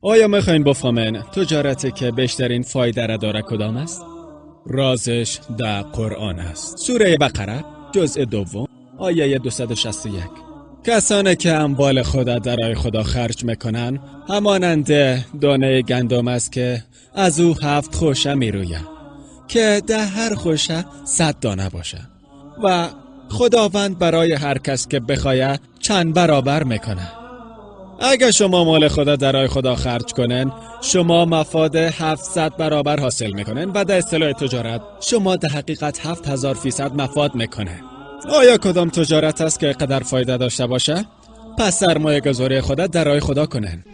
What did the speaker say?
آیا میخواین بفهمین تجارتی که بیشترین فایده را داره کدام است؟ رازش در قرآن است. سوره بقره جزء 2 آیه 261. کسانی که اموال خود در راه خدا خرج میکنن همانند دانه گندم است که از او 7 خوشه میروید که در هر خوشه 100 دانه باشه و خداوند برای هر کس که بخواید چند برابر میکنه. اگر شما مال خدا در راه خدا خرج کنن شما مفاد 700 برابر حاصل میکنن و در اصطلاح تجارت شما در حقیقت 7000% مفاد میکنه. آیا کدام تجارت است که قدر فایده داشته باشه؟ پس سرمایه گذاری خدا در راه خدا کنن.